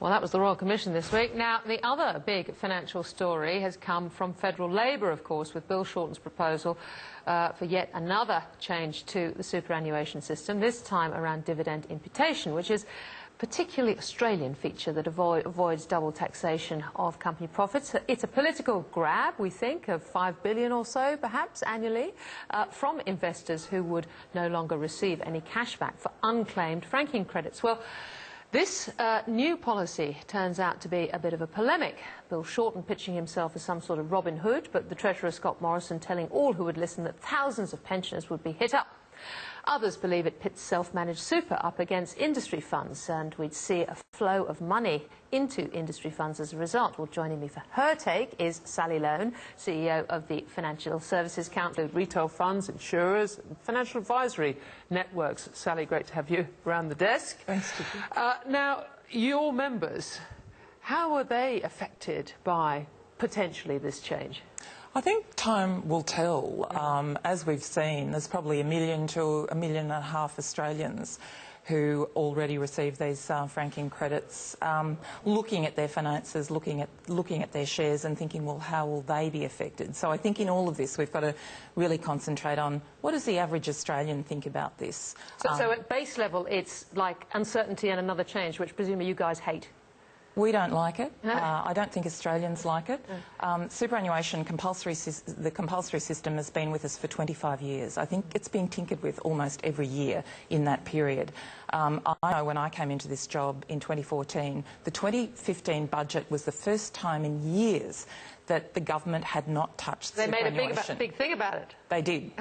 Well, that was the Royal Commission this week. Now, the other big financial story has come from federal Labour, of course, with Bill Shorten's proposal for yet another change to the superannuation system, this time around dividend imputation, which is a particularly Australian feature that avoids double taxation of company profits. It's a political grab, we think, of $5 billion or so, perhaps, annually, from investors who would no longer receive any cash back for unclaimed franking credits. Well, this new policy turns out to be a bit of a polemic. Bill Shorten pitching himself as some sort of Robin Hood, but the Treasurer Scott Morrison telling all who would listen that thousands of pensioners would be hit up. Others believe it pits self-managed super up against industry funds, and we'd see a flow of money into industry funds as a result. Well, joining me for her take is Sally Loane, CEO of the Financial Services Council, retail funds, insurers, and financial advisory networks. Sally, great to have you around the desk. Thanks, Ticky. Now, your members, how are they affected by potentially this change? I think time will tell. As we've seen, there's probably 1 million to 1.5 million Australians who already receive these franking credits, looking at their finances, looking at their shares and thinking, well, how will they be affected? So I think in all of this we've got to really concentrate on what does the average Australian think about this. So at base level it's like uncertainty and another change, which presumably you guys hate. We don't like it. I don't think Australians like it. Superannuation, the compulsory system has been with us for 25 years. I think it's been tinkered with almost every year in that period. I know when I came into this job in 2014, the 2015 budget was the first time in years that the government had not touched superannuation. They made a big thing about it. They did.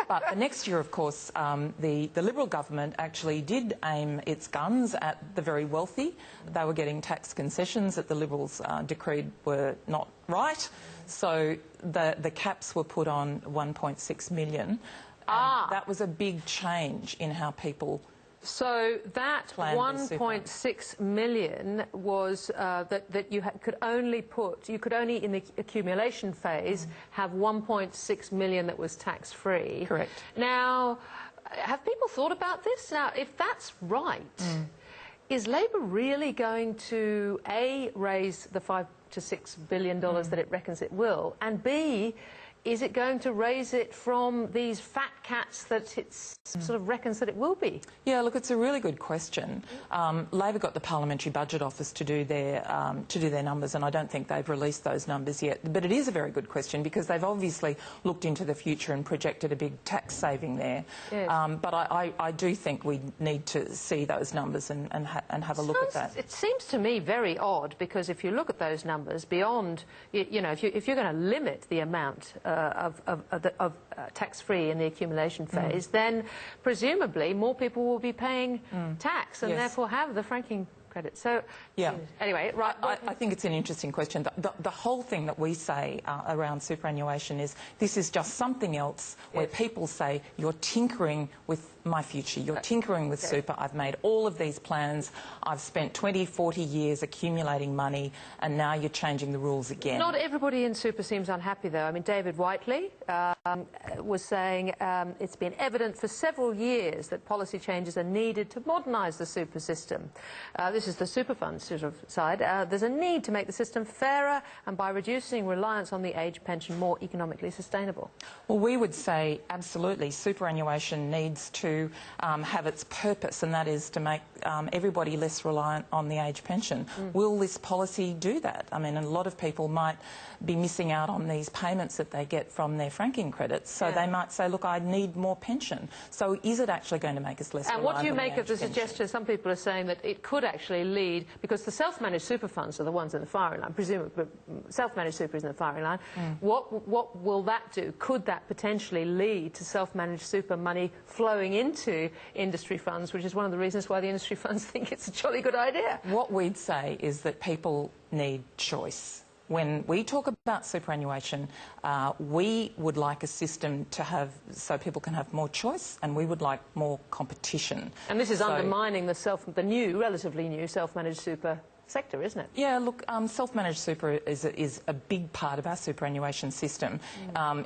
But the next year, of course, the Liberal government actually did aim its guns at the very wealthy. They were getting tax concessions that the Liberals decreed were not right. So the caps were put on 1.6 million. That was a big change in how people... So that 1.6 million was that you could only in the accumulation phase have 1.6 million that was tax-free. Correct. Now, have people thought about this? Now, if that's right, is Labor really going to A, raise the $5 to $6 billion that it reckons it will, and B, is it going to raise it from these fat cats that it sort of reckons that it will be? Yeah, look, it's a really good question. Labor got the Parliamentary Budget Office to do their numbers, and I don't think they've released those numbers yet. But it is a very good question because they've obviously looked into the future and projected a big tax saving there. Yes. But I do think we need to see those numbers and have a look at that. It seems to me very odd because if you look at those numbers beyond, you know, if you're going to limit the amount of tax-free in the accumulation phase, then presumably more people will be paying tax and therefore have the franking credit. So, yeah. Anyway, right. I think it's an interesting question. The whole thing that we say around superannuation is this is just something else where people say you're tinkering with my future, you're tinkering with super, I've made all of these plans, I've spent 20, 40 years accumulating money and now you're changing the rules again. Not everybody in super seems unhappy though. I mean, David Whiteley was saying it's been evident for several years that policy changes are needed to modernise the super system. This is the super fund sort of side. There's a need to make the system fairer and by reducing reliance on the age pension more economically sustainable. Well, we would say absolutely superannuation needs to have its purpose, and that is to make everybody less reliant on the age pension. Will this policy do that? I mean, a lot of people might be missing out on these payments that they get from their franking credits, so they might say, look, I need more pension. So is it actually going to make us less reliant on the age pension? And what do you make of the suggestion? Some people are saying that it could actually lead, because the self-managed super funds are the ones in the firing line, presumably self-managed super is in the firing line. What will that do? Could that potentially lead to self-managed super money flowing into industry funds, which is one of the reasons why the industry funds think it's a jolly good idea? What we'd say is that people need choice. When we talk about superannuation, we would like a system to have so people can have more choice, and we would like more competition. And this is undermining the relatively new self-managed super sector, isn't it? Yeah, look, self-managed super is a big part of our superannuation system.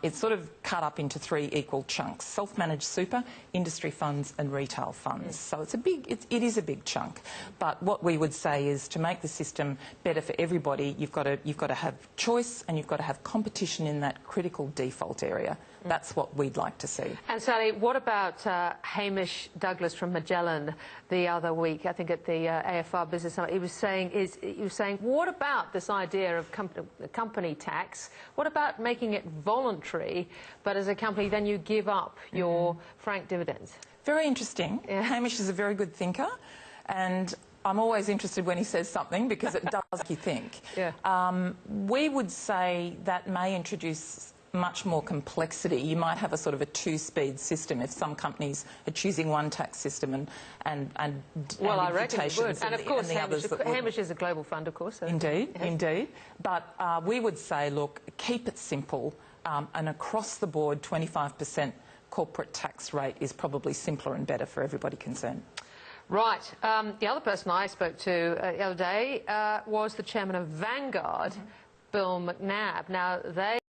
It's sort of cut up into 3 equal chunks: self-managed super, industry funds and retail funds. So it is a big chunk. But what we would say is, to make the system better for everybody, you've got to have choice and you've got to have competition in that critical default area. That's what we'd like to see. And Sally, what about Hamish Douglas from Magellan the other week, I think at the AFR Business Summit? He was saying, what about this idea of company tax? What about making it voluntary, but as a company then you give up your franked dividends? Very interesting. Yeah. Hamish is a very good thinker, and I'm always interested when he says something because it does make you think. Yeah. We would say that may introduce much more complexity. You might have a sort of a 2-speed system if some companies are choosing one tax system and well, I reckon it would. And of course, Hamish is a global fund, of course. So indeed, indeed. But we would say, look, keep it simple, and across the board, 25% corporate tax rate is probably simpler and better for everybody concerned. Right. The other person I spoke to the other day was the chairman of Vanguard, Bill McNabb. Now, they